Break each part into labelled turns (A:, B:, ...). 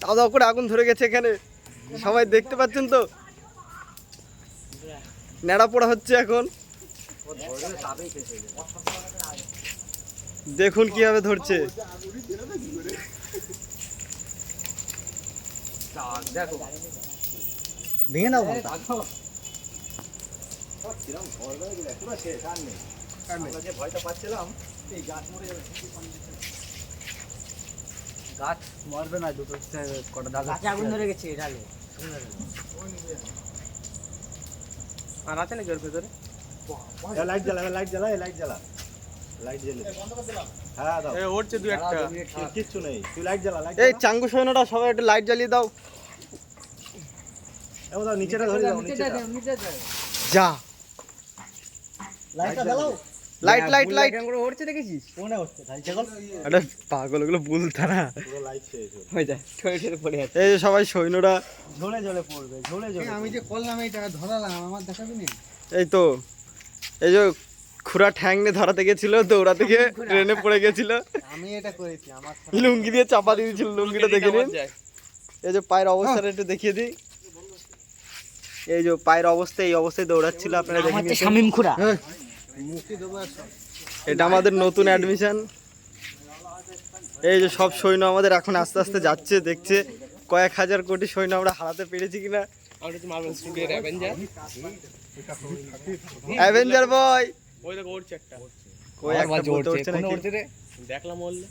A: দাও দাও করে আগুন ধরে গেছে এখানে, সবাই দেখতে পাচ্ছেন তো, নেড়া পোড়া হচ্ছে এখন। দেখুন কিভাবে ধরছে।
B: ভেঙে নাও ভয়টা পাচ্ছিলাম এই গাছ মরে যাবে, গাছ মরবে না, দুটো কটা দাদা আগুন ধরে গেছে ডালে। আর আছে নাকি ওর ভেতরে? লাইট জ্বালা, লাইট জ্বালা, লাইট জ্বালা, লাইট জ্বালা। হ্যাঁ দাও, এই ওরছে দুই একটা, কিচ্ছু নেই, তুই লাইট জ্বালা। লাইট
A: এই চাঙ্গু সৈন্যরা সবাই একটু লাইট জ্বালিয়ে দাও।
B: এও দাও, নিচেটা ধরে দাও, নিচেটা
A: যা
B: লাইটটা জ্বালাও।
A: লাইট লাইট লাইট
B: করে ওরছে দেখেছিস? কোনে হচ্ছে ভাই ছাগল?
A: আরে পাগল, ওগুলো বলতা না,
B: পুরো লাইট শেষ
A: হয়ে যায় ঠয়ে ঠয়ে পড়ে আছে। এই যে সবাই সৈন্যরা
B: ঝোলে ঝোলে পড়বে, ঝোলে ঝোলে। আমি যে করলাম এইটা ধরালাম, আমার দেখাবি না?
A: এই তো, এই যে খুরা ঠ্যাং নিয়ে ধরাতে গেছিল, দৌড়া থেকে ট্রেনে পড়ে গেছিল।
B: আমি এটা করেছি, আমার
A: লুঙ্গি দিয়ে চাপা দিয়ে দিয়েছিল, লুঙ্গিটা দেখে নিন। এই যে পায়ের অবস্থাটা একটু দেখিয়ে দিই, এই যে পায়ের অবস্থা, এই অবস্থায় দৌড়াচ্ছিল, আপনারা দেখে নিন।
B: শামিম খুড়া,
A: এটা আমাদের নতুন অ্যাডমিশন। এই যে সব সৈন্য আমাদের এখন আস্তে আস্তে যাচ্ছে, দেখছে কয়েক হাজার কোটি সৈন্য আমরা হারাতে পেরেছি কিনা। অ্যাভেঞ্জার বয়
C: ওই দেখো ওরছে একটা,
A: কই একটা বলতে হচ্ছে নাকি?
C: দেখলাম বললে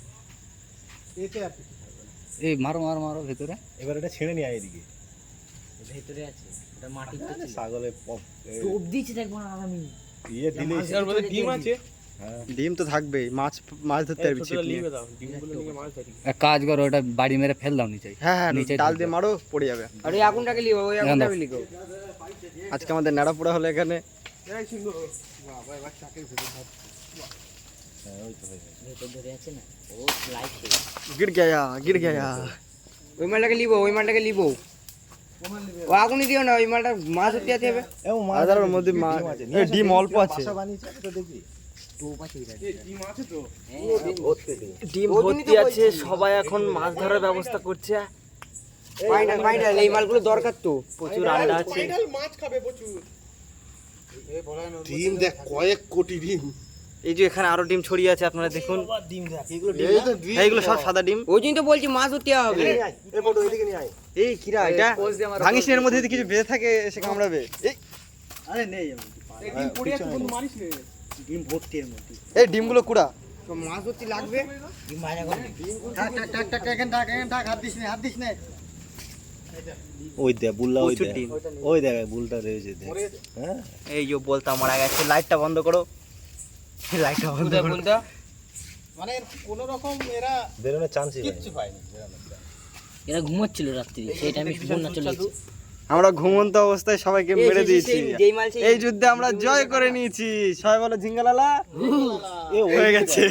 B: এই মারো মারো মারো ভেতরে।
D: এবার এটা ছেড়ে নিয়ে আয় এদিকে।
B: ভেতরে আছে এটা মাটিতে ছিল।
D: ছাগলের
B: টোপ দিয়েছে দেখবো না আমি।
D: ইয়ে দিলে
C: এর মধ্যে ডিম আছে,
A: ডিম তো থাকবেই, মাছ মাছ ধরতে পারবি ছিপ নিয়ে।
C: লিবে দাও ডিমগুলো নিয়ে মাছ ধরি।
B: এক কাজ করো, ওটা বাড়ি মেরে ফেল দাও নিচে।
A: হ্যাঁ হ্যাঁ, ডাল দিয়ে মারো, পড়ে যাবে।
B: আরে আগুনটাকে লিও, ওই আগুনটাকে লিখো।
A: আজকে আমাদের নেড়া পোড়া হলো এখানে।
B: ভেতর ধরে আছে না, ও লাইট ছিল।
A: গির গয়া।
B: ওই মালটাকে লিবো, ওই মালটাকে লিবো। ও আগুনই দিও না, ওই মালটা মাছ ধরতে যেতে হবে।
A: আদার মধ্যে ডিম অল্প আছে,
D: বানিয়েছে তো দেখি।
B: টোপ আছে এটা।
C: ডিম আছে তো,
A: ডিম ভর্তি আছে। সবাই এখন মাছ ধরার ব্যবস্থা করছে।
B: ফাইনাল ফাইনাল, এই মালগুলো দরকার তো।
A: প্রচুর আন্ডা আছে।
C: মাছ খাবে প্রচুর।
D: ডিম দেখ, কয়েক কোটি ডিম।
A: এই যে এখানে আরো ডিম ছড়িয়ে আছে, আপনারা দেখুন।
D: ডিম দেখ, এগুলো
A: এই এইগুলো সব সাদা ডিম।
B: ওই জন্য তো বলছি মাছ ধরতে হবে।
D: এই ফটো এদিকে নিয়ে আয়।
A: এই কিরা এটা ভাঙিস এর মধ্যে যদি কিছু বেঁধে থাকে এসে কামড়াবে। এই
D: আরে নেই,
C: এই ডিম পড়ে আছে, বন্ধু মারিস নে।
D: ডিম ভর্তি এর মধ্যে।
A: এই ডিমগুলো কুড়া।
B: তো মাছ ধরতে লাগবে। ডিম ভাজা করে। টাক টাক টাক এখান টাক হাত দিস না, হাত দিস না।
D: ওই দেখ বুল্লা, ওই
A: প্রচুর
D: দেখ,
A: ডিম।
D: ওই দেখ বুলটা রয়েছে দেখ। হ্যাঁ
A: এই যে বলতা মারা গেছে। লাইটটা বন্ধ করো, লাইটটা বন্ধ করো।
B: বলতো
C: মানে কোনো রকম এরা
D: বেরোনোর চান্সই
C: কিচ্ছু পায়নি।
B: এরা ঘুমাচ্ছিল রাত্রি, সেই টাইমে বন্যা চলে গেছে।
A: আমরা ঘুমন্ত অবস্থায় সবাইকে মেরে দিয়েছি। এই যুদ্ধে আমরা জয় করে নিয়েছি। সবাই বলো ঝিঙ্গালালা, হয়ে গেছে।